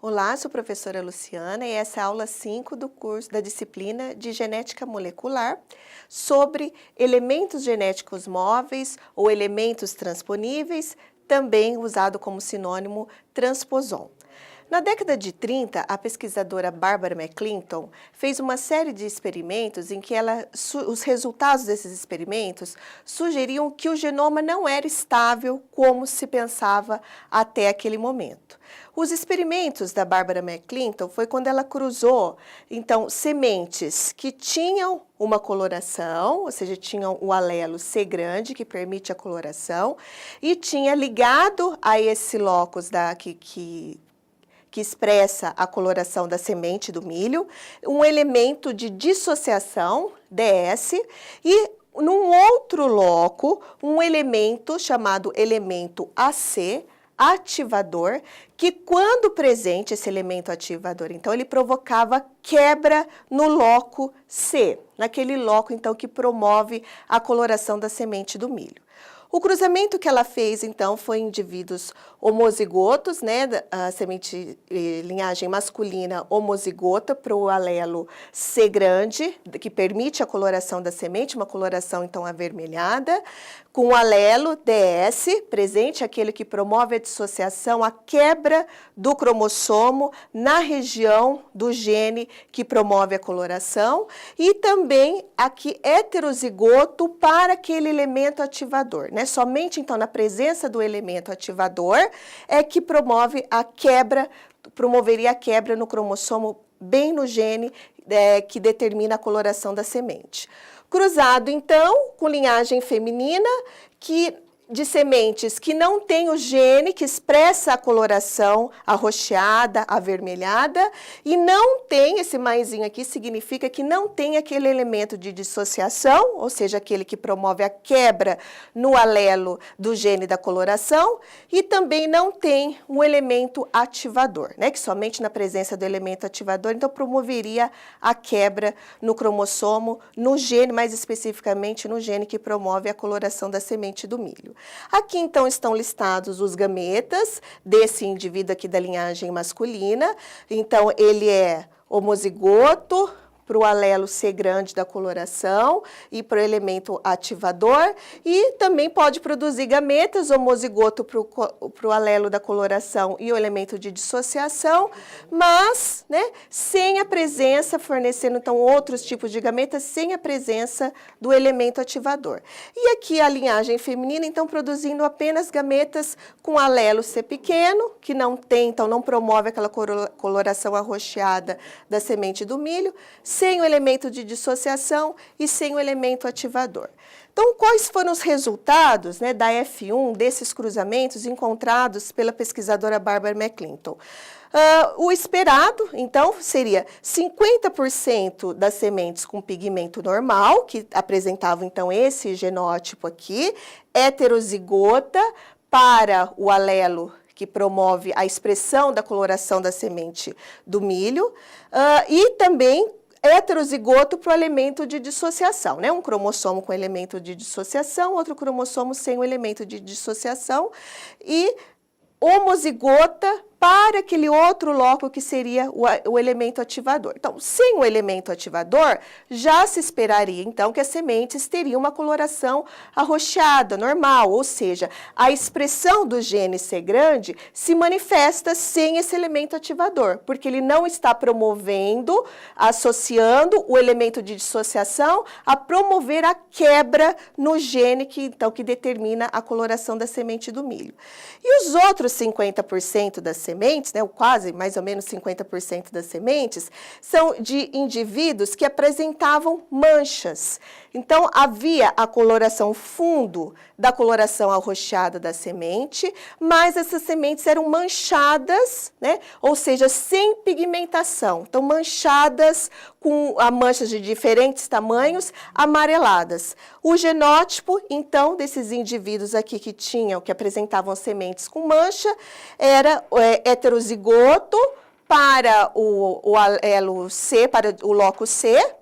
Olá, sou a professora Luciana e essa é a aula 5 do curso da disciplina de Genética Molecular sobre elementos genéticos móveis ou elementos transponíveis, também usado como sinônimo transposon. Na década de 30, a pesquisadora Barbara McClinton fez uma série de experimentos em que os resultados desses experimentos sugeriam que o genoma não era estável como se pensava até aquele momento. Os experimentos da Barbara McClinton foi quando ela cruzou, então, sementes que tinham uma coloração, ou seja, tinham o alelo C grande, que permite a coloração, e tinha ligado a esse locus que expressa a coloração da semente do milho, um elemento de dissociação, DS, e num outro loco, um elemento chamado elemento AC, ativador, que quando presente esse elemento ativador, então ele provocava quebra no loco C, naquele loco então que promove a coloração da semente do milho. O cruzamento que ela fez, então, foi em indivíduos homozigotos, né, a semente linhagem masculina homozigota para o alelo C grande, que permite a coloração da semente, uma coloração, então, avermelhada, com o alelo DS, presente, aquele que promove a dissociação, a quebra do cromossomo na região do gene que promove a coloração, e também aqui heterozigoto para aquele elemento ativador, né? Somente, então, na presença do elemento ativador é que promove a quebra, promoveria a quebra no cromossomo, bem no gene que determina a coloração da semente. Cruzado, então, com linhagem feminina, de sementes que não tem o gene que expressa a coloração arroxeada, avermelhada, e não tem, esse maisinho aqui significa que não tem aquele elemento de dissociação, ou seja, aquele que promove a quebra no alelo do gene da coloração, e também não tem um elemento ativador, né, que somente na presença do elemento ativador, então promoveria a quebra no cromossomo, no gene, mais especificamente no gene que promove a coloração da semente do milho. Aqui, então, estão listados os gametas desse indivíduo aqui da linhagem masculina. Então, ele é homozigoto para o alelo C grande da coloração e para o elemento ativador, e também pode produzir gametas homozigoto para o alelo da coloração e o elemento de dissociação, mas, né, sem a presença, fornecendo então outros tipos de gametas, sem a presença do elemento ativador. E aqui a linhagem feminina, então, produzindo apenas gametas com alelo C pequeno, que não tem, então, não promove aquela coloração arroxeada da semente do milho, sem o elemento de dissociação e sem o elemento ativador. Então, quais foram os resultados, né, da F1 desses cruzamentos encontrados pela pesquisadora Barbara McClinton? O esperado, então, seria 50% das sementes com pigmento normal, que apresentavam, então, esse genótipo aqui, heterozigota para o alelo que promove a expressão da coloração da semente do milho, e também heterozigoto para o elemento de dissociação, né? Um cromossomo com elemento de dissociação, outro cromossomo sem o elemento de dissociação, e homozigota para aquele outro loco que seria o elemento ativador. Então, sem o elemento ativador, já se esperaria, então, que as sementes teriam uma coloração arroxeada, normal, ou seja, a expressão do gene C grande se manifesta sem esse elemento ativador, porque ele não está promovendo, associando o elemento de dissociação a promover a quebra no gene que determina a coloração da semente do milho. E os outros 50% das sementes, né, ou quase mais ou menos 50% das sementes, são de indivíduos que apresentavam manchas. Então, havia a coloração fundo da coloração arroxeada da semente, mas essas sementes eram manchadas, né, ou seja, sem pigmentação. Então, manchadas com manchas de diferentes tamanhos, amareladas. O genótipo, então, desses indivíduos aqui que apresentavam sementes com mancha, era heterozigoto para o alelo C, para o loco C,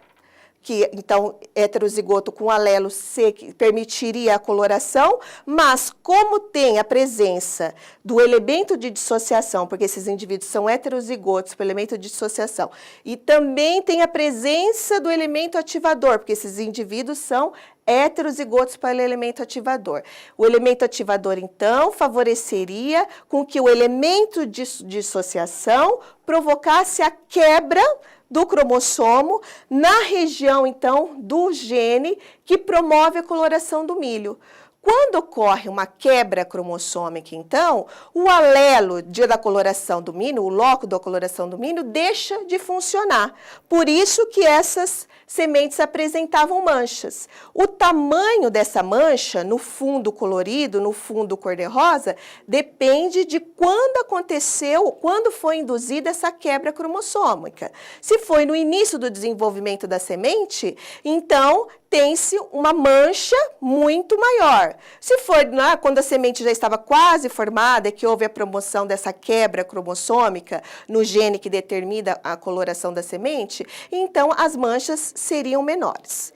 que então heterozigoto com alelo C que permitiria a coloração, mas como tem a presença do elemento de dissociação, porque esses indivíduos são heterozigotos pelo elemento de dissociação, e também tem a presença do elemento ativador, porque esses indivíduos são heterozigotos para o elemento ativador. O elemento ativador, então, favoreceria com que o elemento de dissociação provocasse a quebra do cromossomo na região, então, do gene que promove a coloração do milho. Quando ocorre uma quebra cromossômica, então, o alelo da coloração do milho, o loco da coloração do milho, deixa de funcionar. Por isso que essas sementes apresentavam manchas. O tamanho dessa mancha, no fundo colorido, no fundo cor-de-rosa, depende de quando aconteceu, quando foi induzida essa quebra cromossômica. Se foi no início do desenvolvimento da semente, então tem-se uma mancha muito maior. Se for quando a semente já estava quase formada, que houve a promoção dessa quebra cromossômica no gene que determina a coloração da semente, então as manchas seriam menores.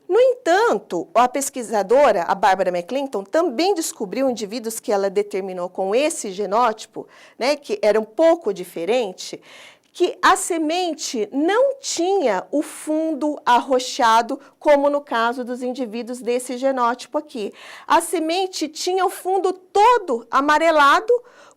No entanto, a pesquisadora, a Barbara McClinton, também descobriu indivíduos que ela determinou com esse genótipo, né, que era um pouco diferente, que a semente não tinha o fundo arroxeado, como no caso dos indivíduos desse genótipo aqui. A semente tinha o fundo todo amarelado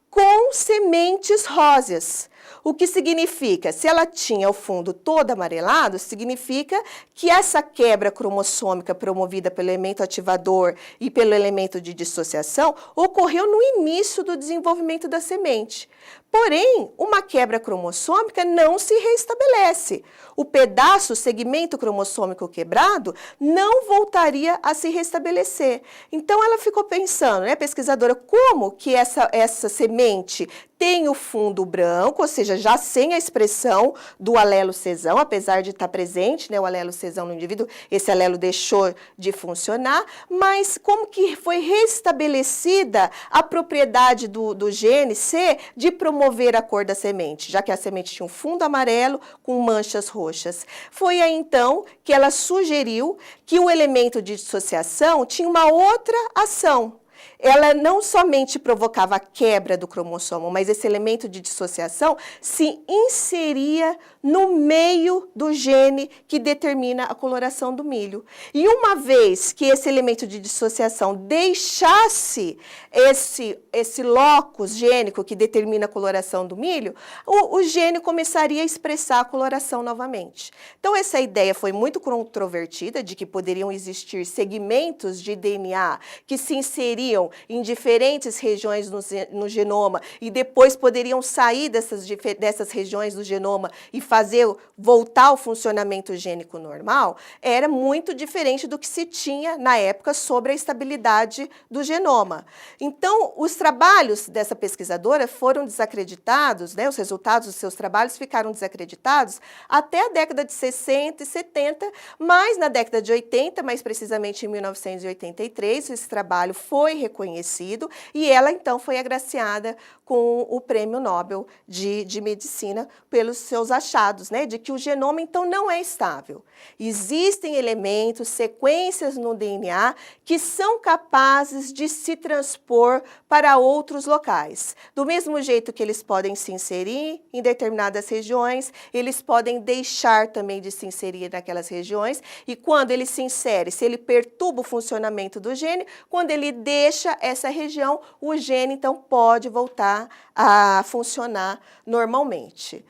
com sementes róseas. O que significa? Se ela tinha o fundo todo amarelado, significa que essa quebra cromossômica promovida pelo elemento ativador e pelo elemento de dissociação ocorreu no início do desenvolvimento da semente. Porém, uma quebra cromossômica não se restabelece. O pedaço, o segmento cromossômico quebrado, não voltaria a se restabelecer. Então, ela ficou pensando, né, pesquisadora, como que essa semente tem o fundo branco, ou seja, já sem a expressão do alelo Czão, apesar de estar presente, né, o alelo Czão no indivíduo, esse alelo deixou de funcionar, mas como que foi restabelecida a propriedade do gene C de promover a cor da semente, já que a semente tinha um fundo amarelo com manchas roxas. Foi aí, então, que ela sugeriu que o elemento de dissociação tinha uma outra ação. Ela não somente provocava a quebra do cromossomo, mas esse elemento de dissociação se inseria no meio do gene que determina a coloração do milho. E uma vez que esse elemento de dissociação deixasse esse locus gênico que determina a coloração do milho, o gene começaria a expressar a coloração novamente. Então, essa ideia foi muito controvertida, de que poderiam existir segmentos de DNA que se inseriam em diferentes regiões no genoma e depois poderiam sair dessas regiões do genoma e fazer voltar ao funcionamento gênico normal, era muito diferente do que se tinha na época sobre a estabilidade do genoma. Então, os trabalhos dessa pesquisadora foram desacreditados, né, os resultados dos seus trabalhos ficaram desacreditados até a década de 60 e 70, mas na década de 80, mais precisamente em 1983, esse trabalho foi reconhecido e ela então foi agraciada com o Prêmio Nobel de Medicina pelos seus achados, né, de que o genoma então não é estável. Existem elementos, sequências no DNA que são capazes de se transpor para outros locais. Do mesmo jeito que eles podem se inserir em determinadas regiões, eles podem deixar também de se inserir naquelas regiões e quando ele se insere, se ele perturba o funcionamento do gene, quando ele deixa essa região, o gene então pode voltar a funcionar normalmente.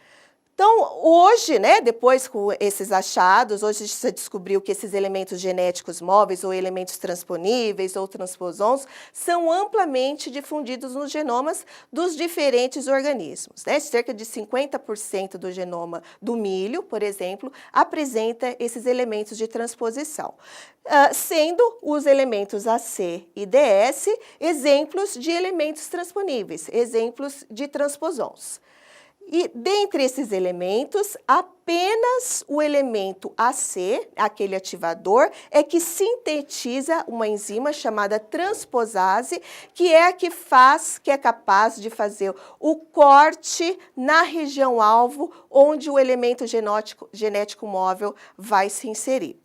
Então, hoje, né, depois com esses achados, hoje se descobriu que esses elementos genéticos móveis ou elementos transponíveis ou transposons são amplamente difundidos nos genomas dos diferentes organismos, né? Cerca de 50% do genoma do milho, por exemplo, apresenta esses elementos de transposição, sendo os elementos AC e DS exemplos de elementos transponíveis, exemplos de transposons. E dentre esses elementos, apenas o elemento AC, aquele ativador, é que sintetiza uma enzima chamada transposase, que é a que é capaz de fazer o corte na região alvo onde o elemento genético móvel vai se inserir.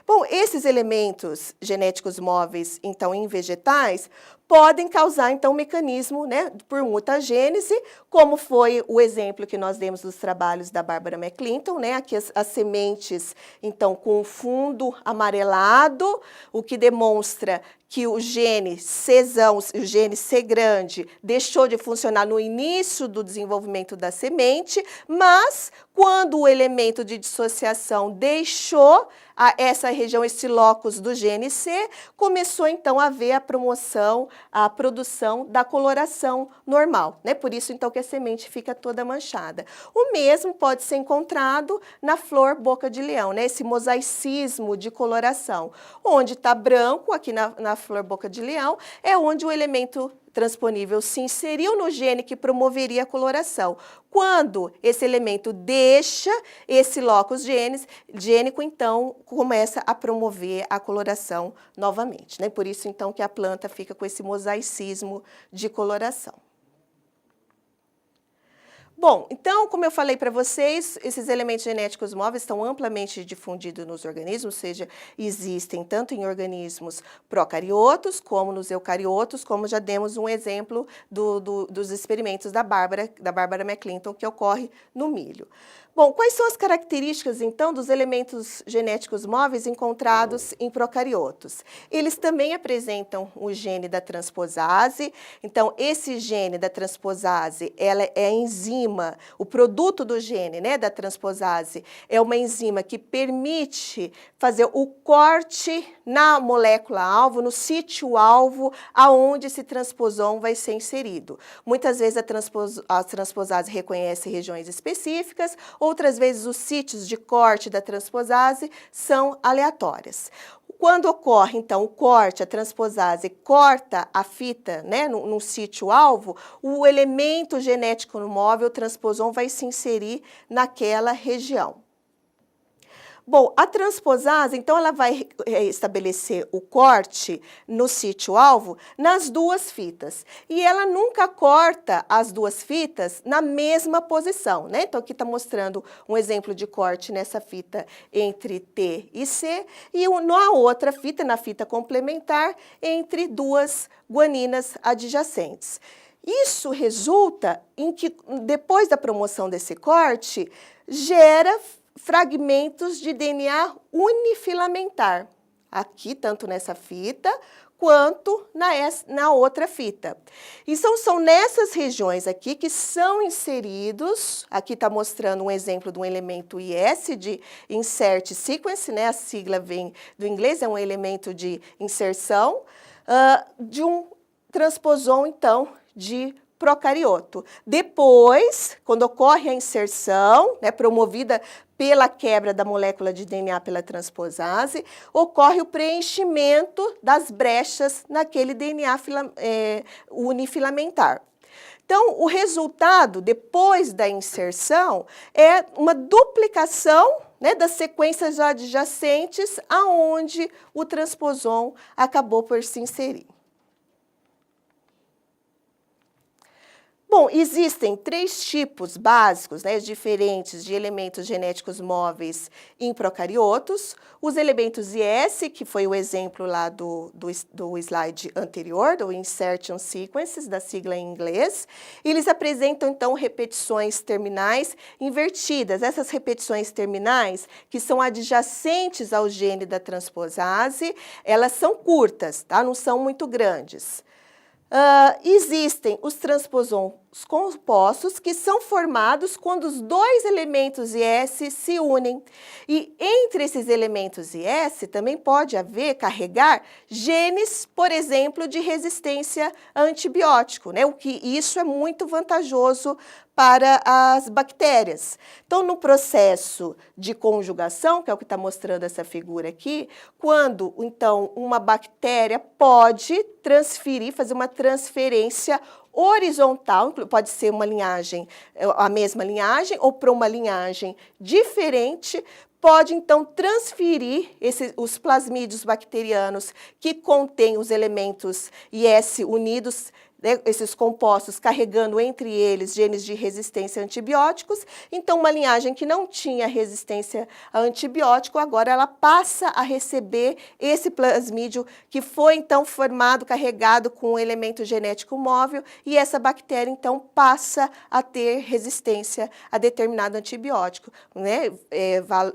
Bom, esses elementos genéticos móveis, então, em vegetais, podem causar, então, mecanismo, né, por mutagênese, como foi o exemplo que nós demos dos trabalhos da Barbara McClinton, né, aqui as sementes, então, com fundo amarelado, o que demonstra que o gene Czão, o gene C grande, deixou de funcionar no início do desenvolvimento da semente, mas quando o elemento de dissociação deixou essa região, esse locus do gene C, começou então a haver a promoção, a produção da coloração normal, né? Por isso então que a semente fica toda manchada. O mesmo pode ser encontrado na flor boca de leão, né? Esse mosaicismo de coloração, onde está branco aqui na flor boca de leão, é onde o elemento transponível se inseriu no gene que promoveria a coloração. Quando esse elemento deixa esse locus gênico, então começa a promover a coloração novamente, né? Por isso, então, que a planta fica com esse mosaicismo de coloração. Bom, então, como eu falei para vocês, esses elementos genéticos móveis estão amplamente difundidos nos organismos, ou seja, existem tanto em organismos procariotos como nos eucariotos, como já demos um exemplo dos experimentos da Barbara McClinton, que ocorre no milho. Bom, quais são as características, então, dos elementos genéticos móveis encontrados em procariotos? Eles também apresentam o gene da transposase. Então, esse gene da transposase, ela é a enzima, o produto do gene, né, da transposase, é uma enzima que permite fazer o corte na molécula-alvo, no sítio-alvo, aonde esse transposon vai ser inserido. Muitas vezes a transposase reconhece regiões específicas, outras vezes os sítios de corte da transposase são aleatórias. Quando ocorre, então, o corte, a transposase corta a fita, né, num sítio-alvo, o elemento genético móvel, o transposon, vai se inserir naquela região. Bom, a transposase, então, ela vai estabelecer o corte no sítio-alvo nas duas fitas. E ela nunca corta as duas fitas na mesma posição, né? Então, aqui está mostrando um exemplo de corte nessa fita entre T e C, e na outra fita, na fita complementar, entre duas guaninas adjacentes. Isso resulta em que, depois da promoção desse corte, gera fragmentos de DNA unifilamentar, aqui tanto nessa fita quanto na outra fita. E são nessas regiões aqui que são inseridos, aqui está mostrando um exemplo de um elemento IS de Insert Sequence, né? A sigla vem do inglês, é um elemento de inserção, de um transposon, então, de procarioto. Depois, quando ocorre a inserção, né, promovida pela quebra da molécula de DNA pela transposase, ocorre o preenchimento das brechas naquele DNA unifilamentar. Então, o resultado, depois da inserção, é uma duplicação, né, das sequências adjacentes aonde o transposon acabou por se inserir. Bom, existem 3 tipos básicos, né, diferentes de elementos genéticos móveis em procariotos. Os elementos IS, que foi o exemplo lá do slide anterior, do Insertion Sequences, da sigla em inglês. Eles apresentam, então, repetições terminais invertidas. Essas repetições terminais, que são adjacentes ao gene da transposase, elas são curtas, tá? Não são muito grandes. Existem os transposons compostos, que são formados quando os 2 elementos IS se unem. E entre esses elementos IS também pode carregar genes, por exemplo, de resistência a antibiótico, né? O que isso é muito vantajoso para as bactérias. Então, no processo de conjugação, que é o que está mostrando essa figura aqui, quando, então, uma bactéria pode fazer uma transferência horizontal, pode ser uma linhagem, a mesma linhagem, ou para uma linhagem diferente, pode, então, transferir os plasmídios bacterianos que contêm os elementos IS unidos, né, esses compostos carregando entre eles genes de resistência a antibióticos. Então, uma linhagem que não tinha resistência a antibiótico, agora ela passa a receber esse plasmídio que foi, então, formado, carregado com um elemento genético móvel, e essa bactéria, então, passa a ter resistência a determinado antibiótico, né?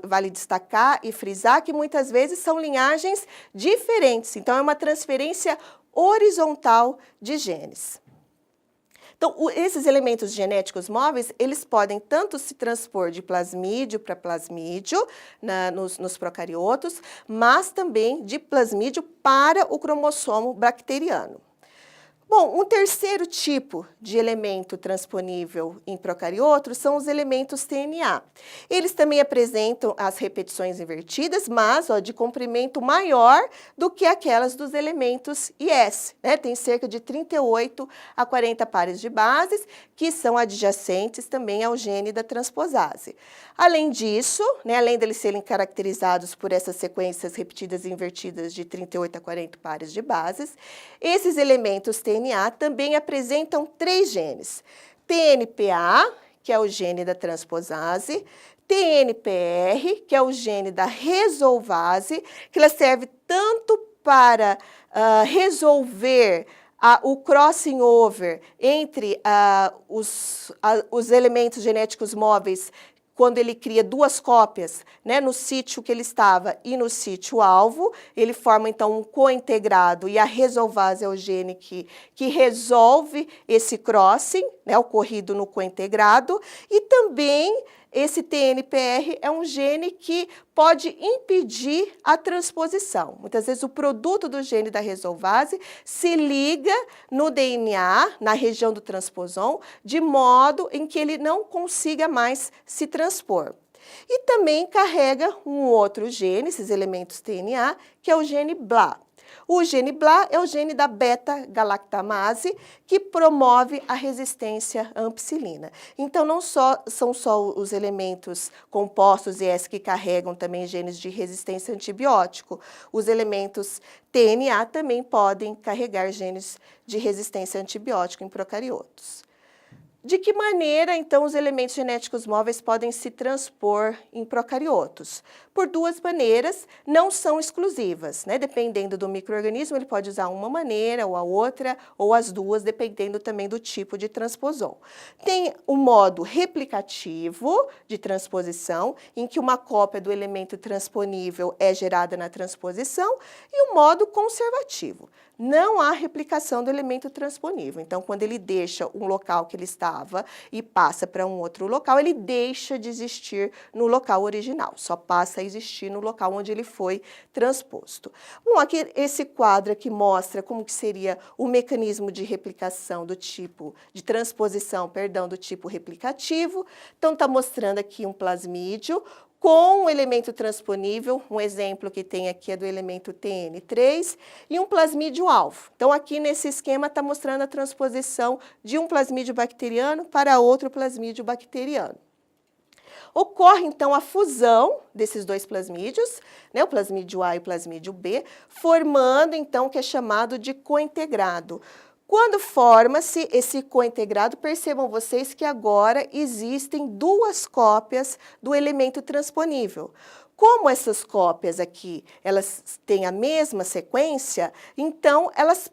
Vale destacar e frisar que muitas vezes são linhagens diferentes, então é uma transferência horizontal de genes. Então, esses elementos genéticos móveis, eles podem tanto se transpor de plasmídio para plasmídio nos procariotos, mas também de plasmídio para o cromossomo bacteriano. Bom, um terceiro tipo de elemento transponível em procariotos são os elementos TNA. Eles também apresentam as repetições invertidas, mas de comprimento maior do que aquelas dos elementos IS, né? Tem cerca de 38 a 40 pares de bases, que são adjacentes também ao gene da transposase. Além disso, né, além deles serem caracterizados por essas sequências repetidas e invertidas de 38 a 40 pares de bases, esses elementos TNA também apresentam 3 genes: TNPA, que é o gene da transposase, TNPR, que é o gene da resolvase, que ela serve tanto para resolver o crossing over entre os elementos genéticos móveis, quando ele cria 2 cópias, né, no sítio que ele estava e no sítio alvo, ele forma então um cointegrado, e a resolvase é o gene que resolve esse crossing, né, ocorrido no cointegrado, e também esse TNPR é um gene que pode impedir a transposição. Muitas vezes o produto do gene da resolvase se liga no DNA, na região do transposon, de modo em que ele não consiga mais se transpor. E também carrega um outro gene, esses elementos TNA, que é o gene BLA. O gene BLA é o gene da beta-galactamase, que promove a resistência à ampicilina. Então, não são só os elementos compostos IS que carregam também genes de resistência a antibiótico. Os elementos TNA também podem carregar genes de resistência a antibiótico em procariotos. De que maneira, então, os elementos genéticos móveis podem se transpor em procariotos? Por 2 maneiras, não são exclusivas, né? Dependendo do micro-organismo, ele pode usar uma maneira ou a outra, ou as duas, dependendo também do tipo de transposon. Tem o modo replicativo de transposição, em que uma cópia do elemento transponível é gerada na transposição, e o modo conservativo. Não há replicação do elemento transponível. Então, quando ele deixa um local que ele estava e passa para um outro local, ele deixa de existir no local original, só passa a existir no local onde ele foi transposto. Bom, aqui esse quadro aqui mostra como que seria o mecanismo de replicação do tipo, de transposição, perdão, do tipo replicativo. Então, está mostrando aqui um plasmídio com o elemento transponível, um exemplo que tem aqui é do elemento TN3, e um plasmídio alvo. Então, aqui nesse esquema está mostrando a transposição de um plasmídio bacteriano para outro plasmídio bacteriano. Ocorre, então, a fusão desses 2 plasmídios, né, o plasmídio A e o plasmídio B, formando, então, o que é chamado de cointegrado. Quando forma-se esse cointegrado, percebam vocês que agora existem 2 cópias do elemento transponível. Como essas cópias aqui, elas têm a mesma sequência, então elas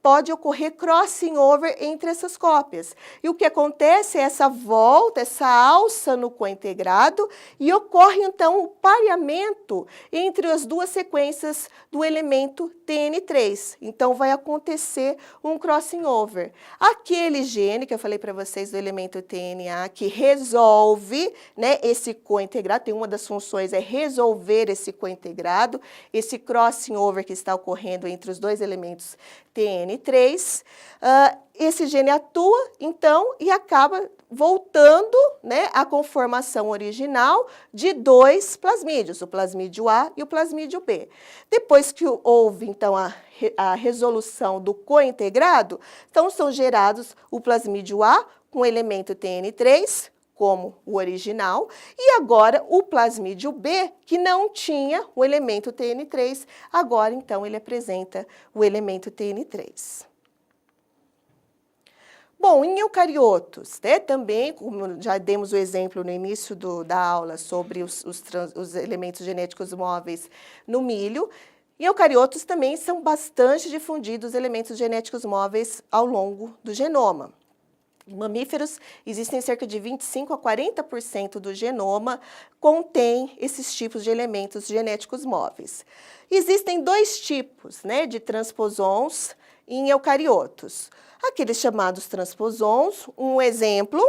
pode ocorrer crossing over entre essas cópias. E o que acontece é essa volta, essa alça no cointegrado, e ocorre então o pareamento entre as 2 sequências do elemento TN3. Então vai acontecer um crossing over. Aquele gene que eu falei para vocês do elemento TNA que resolve, né, esse cointegrado, tem uma das funções é resolver esse cointegrado, esse crossing over que está ocorrendo entre os dois elementos TN3. Esse gene atua, então, e acaba voltando, né, à conformação original de dois plasmídios, o plasmídio A e o plasmídio B. Depois que houve, então, a resolução do cointegrado, então são gerados o plasmídio A com o elemento TN3, como o original, e agora o plasmídio B, que não tinha o elemento TN3, agora, então, ele apresenta o elemento TN3. Bom, em eucariotos, né, também, como já demos o exemplo no início da aula sobre os elementos genéticos móveis no milho, em eucariotos também são bastante difundidos elementos genéticos móveis ao longo do genoma. Em mamíferos, existem cerca de 25 a 40% do genoma contém esses tipos de elementos genéticos móveis. Existem dois tipos, né, de transposons em eucariotos. Aqueles chamados transposons, um exemplo,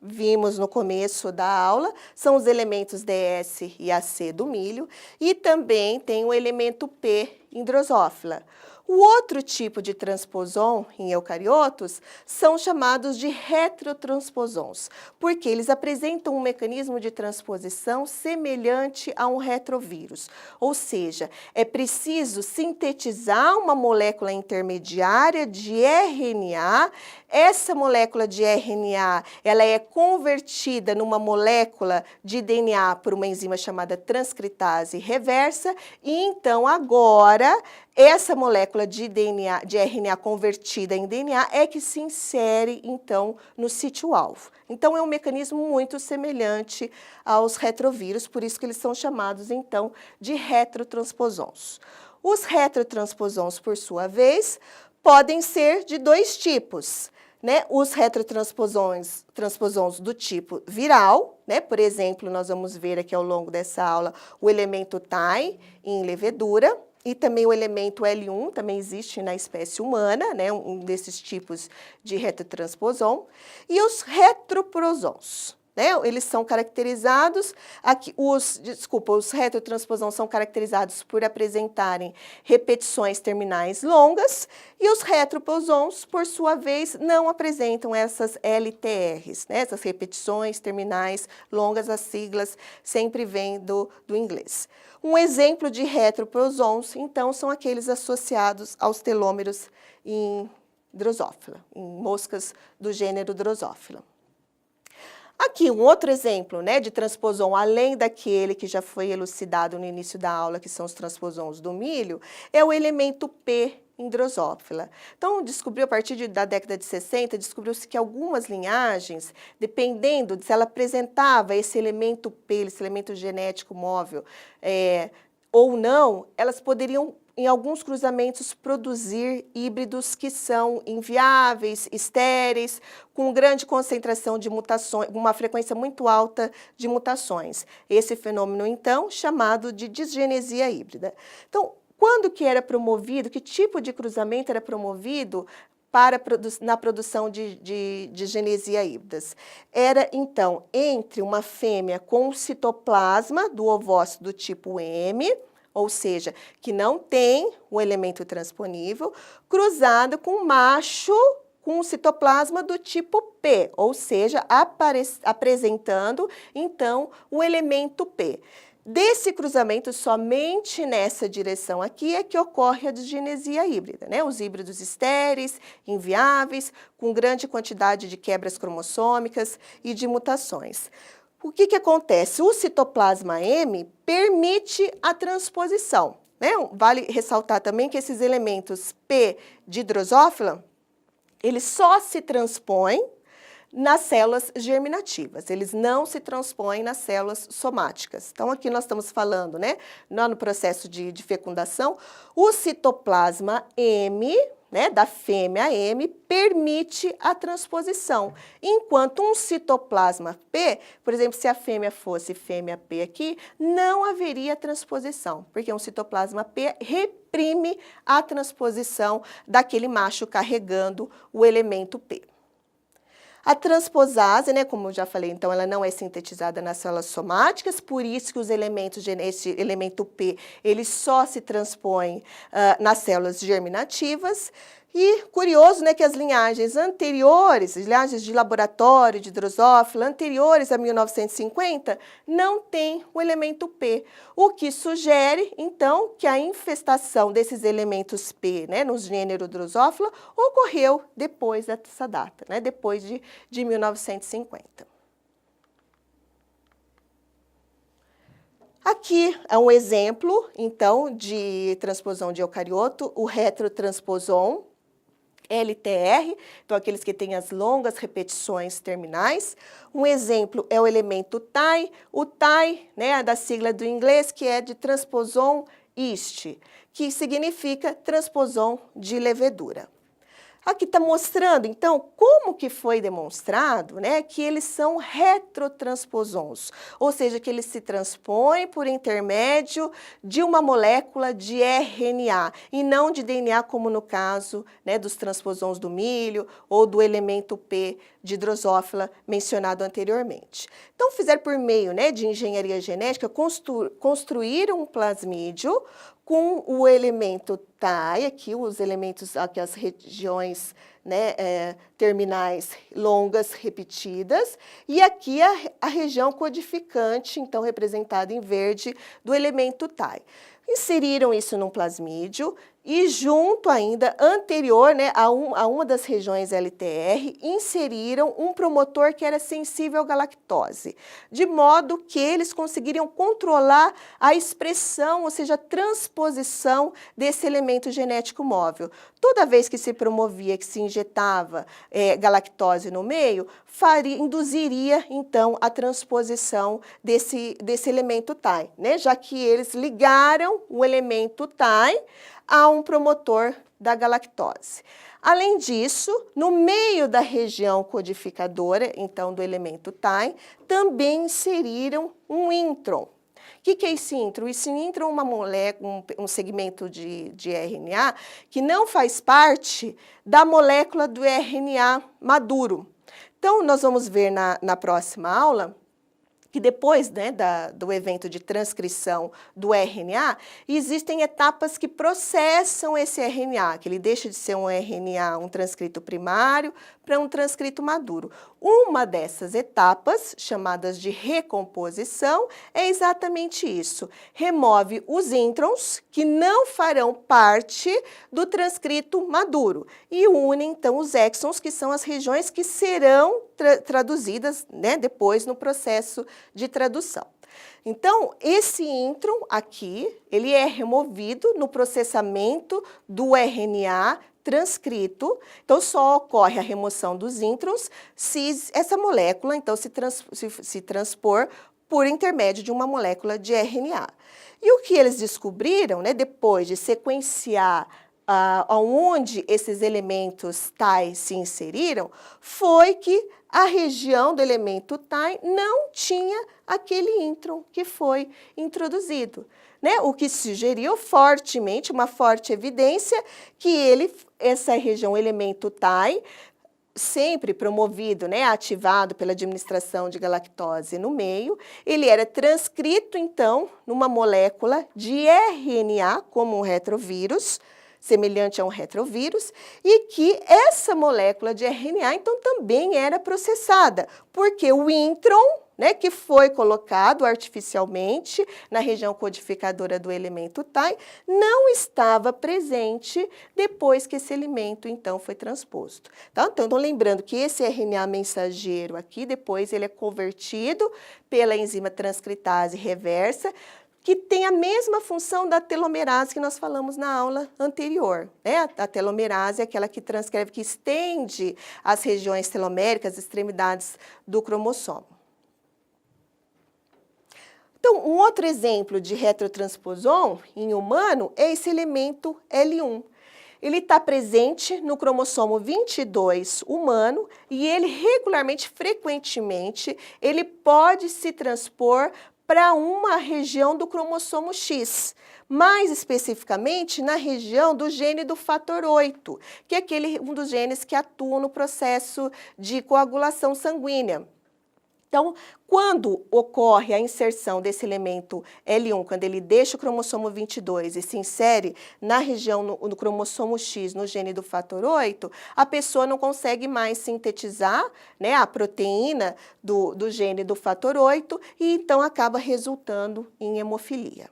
vimos no começo da aula, são os elementos DS e AC do milho, e também tem o elemento P em Drosophila. O outro tipo de transposon em eucariotos são chamados de retrotransposons, porque eles apresentam um mecanismo de transposição semelhante a um retrovírus. Ou seja, é preciso sintetizar uma molécula intermediária de RNA. Essa molécula de RNA, ela é convertida numa molécula de DNA por uma enzima chamada transcritase reversa, e então agora essa molécula de RNA convertida em DNA é que se insere, então, no sítio-alvo. Então, é um mecanismo muito semelhante aos retrovírus, por isso que eles são chamados, então, de retrotransposons. Os retrotransposons, por sua vez, podem ser de dois tipos, né? Os retrotransposons do tipo viral, né? Por exemplo, nós vamos ver aqui ao longo dessa aula o elemento TAI em levedura, e também o elemento L1, também existe na espécie humana, né, um desses tipos de retrotransposon. E os retroprosons, né, eles são caracterizados, os retrotransposons são caracterizados por apresentarem repetições terminais longas, e os retroposons, por sua vez, não apresentam essas LTRs, né, essas repetições terminais longas, as siglas sempre vêm do inglês. Um exemplo de retroposons, então, são aqueles associados aos telômeros em Drosophila, em moscas do gênero Drosophila. Aqui, um outro exemplo, né, de transposon, além daquele que já foi elucidado no início da aula, que são os transposons do milho, é o elemento P em Drosophila. Então, a partir da década de 60, descobriu-se que algumas linhagens, dependendo de se ela apresentava esse elemento P, esse elemento genético móvel, ou não, elas poderiam, em alguns cruzamentos, produzir híbridos que são inviáveis, estéreis, com grande concentração de mutações, uma frequência muito alta de mutações. Esse fenômeno, então, chamado de disgenesia híbrida. Então, quando que era promovido, que tipo de cruzamento era promovido na produção de genesia híbridas? Era, então, entre uma fêmea com citoplasma do ovócito do tipo M, ou seja, que não tem o elemento transponível, cruzado com um macho com citoplasma do tipo P, ou seja, apresentando, então, o elemento P. Desse cruzamento, somente nessa direção aqui é que ocorre a disgenesia híbrida, né? Os híbridos estéreis, inviáveis, com grande quantidade de quebras cromossômicas e de mutações. O que acontece? O citoplasma M permite a transposição, né? Vale ressaltar também que esses elementos P de Drosophila, eles só se transpõem nas células germinativas, eles não se transpõem nas células somáticas. Então, aqui nós estamos falando, né, no processo de fecundação, o citoplasma M, né, da fêmea M, permite a transposição, enquanto um citoplasma P, por exemplo, se a fêmea fosse fêmea P aqui, não haveria transposição, porque um citoplasma P reprime a transposição daquele macho carregando o elemento P. A transposase, né, como eu já falei, então ela não é sintetizada nas células somáticas, por isso que os elementos, esse elemento P, ele só se transpõe nas células germinativas. E curioso, né, que as linhagens anteriores, as linhagens de laboratório de Drosophila anteriores a 1950, não têm o elemento P, o que sugere, então, que a infestação desses elementos P, né, no gênero Drosophila ocorreu depois dessa data, né, depois de 1950. Aqui é um exemplo, então, de transposão de eucarioto, o retrotransposon, LTR, então aqueles que têm as longas repetições terminais. Um exemplo é o elemento TAI, o TAI, né, da sigla do inglês, que é de transposon yeast, que significa transposon de levedura. Aqui está mostrando, então, como que foi demonstrado, né, que eles são retrotransposons, ou seja, que eles se transpõem por intermédio de uma molécula de RNA e não de DNA, como no caso, né, dos transposons do milho ou do elemento P de Drosophila mencionado anteriormente. Então, fizeram por meio, né, de engenharia genética, construíram um plasmídio com o elemento TAI, aqui os elementos, aqui as regiões, né, terminais longas repetidas, e aqui a região codificante, então representada em verde, do elemento TAI. Inseriram isso num plasmídio e junto ainda, anterior, né, a uma das regiões LTR, inseriram um promotor que era sensível à galactose, de modo que eles conseguiriam controlar a expressão, ou seja, a transposição desse elemento genético móvel. Toda vez que se promovia, que se injetava galactose no meio, induziria, então, a transposição desse elemento TAI, né, já que eles ligaram o elemento TAI a um promotor da galactose. Além disso, no meio da região codificadora, então, do elemento TAI, também inseriram um intron. O que é esse intron? Esse intron é uma molécula, um segmento de RNA que não faz parte da molécula do RNA maduro. Então, nós vamos ver na próxima aula que depois, né, do evento de transcrição do RNA, existem etapas que processam esse RNA, que ele deixa de ser um RNA, um transcrito primário, para um transcrito maduro. Uma dessas etapas, chamadas de recomposição, é exatamente isso. Remove os introns, que não farão parte do transcrito maduro, e une, então, os exons, que são as regiões que serão traduzidas, né, depois no processo de tradução. Então, esse intron aqui, ele é removido no processamento do RNA transcrito, então só ocorre a remoção dos introns se essa molécula, então, se transpor por intermédio de uma molécula de RNA. E o que eles descobriram, né, depois de sequenciar onde esses elementos TAI se inseriram, foi que a região do elemento TAI não tinha aquele intron que foi introduzido, né? O que sugeriu fortemente, uma forte evidência, que essa região, elemento TAI, sempre promovido, né, ativado pela administração de galactose no meio, ele era transcrito, então, numa molécula de RNA, como um retrovírus, semelhante a um retrovírus, e que essa molécula de RNA, então, também era processada, porque o intron, né, que foi colocado artificialmente na região codificadora do elemento TAI, não estava presente depois que esse elemento, então, foi transposto. Tá? Então, lembrando que esse RNA mensageiro aqui, depois ele é convertido pela enzima transcritase reversa, que tem a mesma função da telomerase que nós falamos na aula anterior, né? A telomerase é aquela que transcreve, que estende as regiões teloméricas, as extremidades do cromossomo. Então, um outro exemplo de retrotransposon em humano é esse elemento L1. Ele está presente no cromossomo 22 humano e ele regularmente, frequentemente, ele pode se transpor para uma região do cromossomo X, mais especificamente na região do gene do fator 8, que é um dos genes que atua no processo de coagulação sanguínea. Então, quando ocorre a inserção desse elemento L1, quando ele deixa o cromossomo 22 e se insere na região no cromossomo X, no gene do fator 8, a pessoa não consegue mais sintetizar, né, a proteína do gene do fator 8 e então acaba resultando em hemofilia.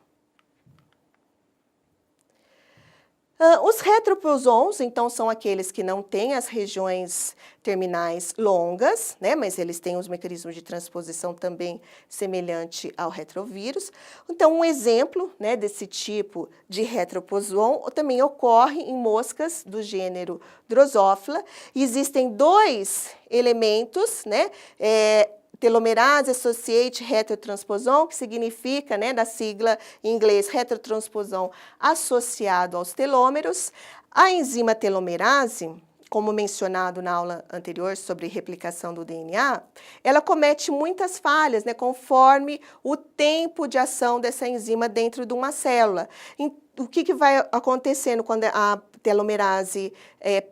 Os retroposons, então, são aqueles que não têm as regiões terminais longas, né, mas eles têm os mecanismos de transposição também semelhante ao retrovírus. Então, um exemplo, né, desse tipo de retroposon também ocorre em moscas do gênero Drosophila. Existem dois elementos, né, telomerase associate retrotransposon, que significa, né, da sigla em inglês, retrotransposon associado aos telômeros. A enzima telomerase, como mencionado na aula anterior sobre replicação do DNA, ela comete muitas falhas, né, conforme o tempo de ação dessa enzima dentro de uma célula. O que vai acontecendo quando a telomerase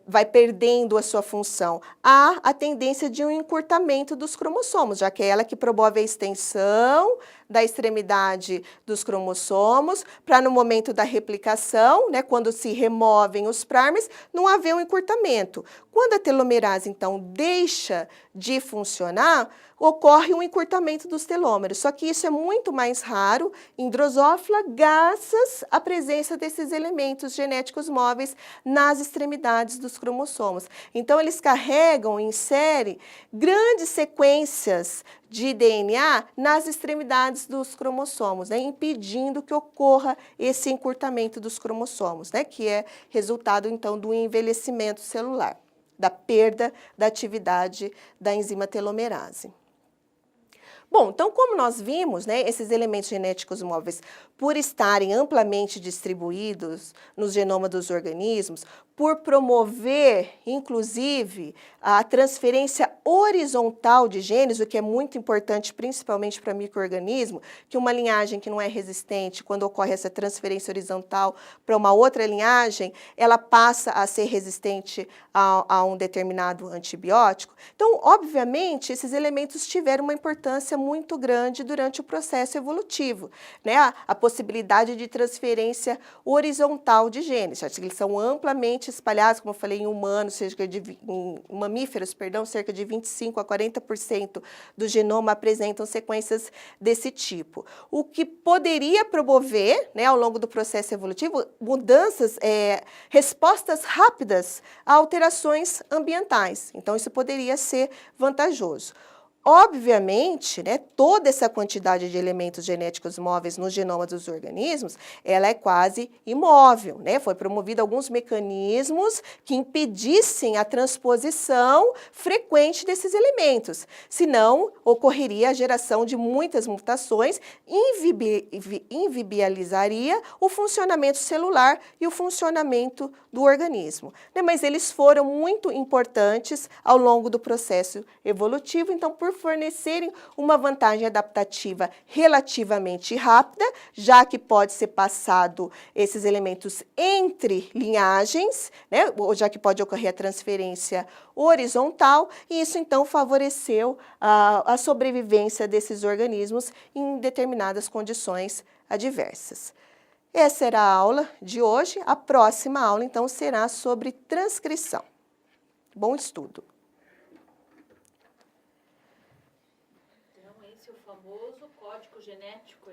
vai perdendo a sua função? Há a tendência de um encurtamento dos cromossomos, já que é ela que promove a extensão da extremidade dos cromossomos, para no momento da replicação, né, quando se removem os primers, não haver um encurtamento. Quando a telomerase, então, deixa de funcionar, ocorre um encurtamento dos telômeros, só que isso é muito mais raro em Drosophila, graças à presença desses elementos genéticos móveis nas extremidades dos cromossomos. Então, eles carregam em série grandes sequências de DNA nas extremidades dos cromossomos, né, impedindo que ocorra esse encurtamento dos cromossomos, né, que é resultado, então, do envelhecimento celular, da perda da atividade da enzima telomerase. Bom, então, como nós vimos, né, esses elementos genéticos móveis, por estarem amplamente distribuídos no genoma dos organismos, por promover, inclusive, a transferência horizontal de genes, o que é muito importante, principalmente para micro-organismo, que uma linhagem que não é resistente, quando ocorre essa transferência horizontal para uma outra linhagem, ela passa a ser resistente a um determinado antibiótico. Então, obviamente, esses elementos tiveram uma importância muito grande durante o processo evolutivo, né? A possibilidade de transferência horizontal de genes, já que eles são amplamente espalhados, como eu falei, em humanos, em mamíferos, perdão, cerca de 25% a 40% do genoma apresentam sequências desse tipo. O que poderia promover, né, ao longo do processo evolutivo, mudanças, respostas rápidas a alterações ambientais. Então, isso poderia ser vantajoso. Obviamente, né, toda essa quantidade de elementos genéticos móveis no genoma dos organismos, ela é quase imóvel, né? Foi promovido alguns mecanismos que impedissem a transposição frequente desses elementos, senão ocorreria a geração de muitas mutações, inviabilizaria o funcionamento celular e o funcionamento do organismo, né? Mas eles foram muito importantes ao longo do processo evolutivo, então, por fornecerem uma vantagem adaptativa relativamente rápida, já que pode ser passado esses elementos entre linhagens, né, ou já que pode ocorrer a transferência horizontal, e isso então favoreceu a sobrevivência desses organismos em determinadas condições adversas. Essa era a aula de hoje. A próxima aula, então, será sobre transcrição. Bom estudo! Esse é o famoso código genético.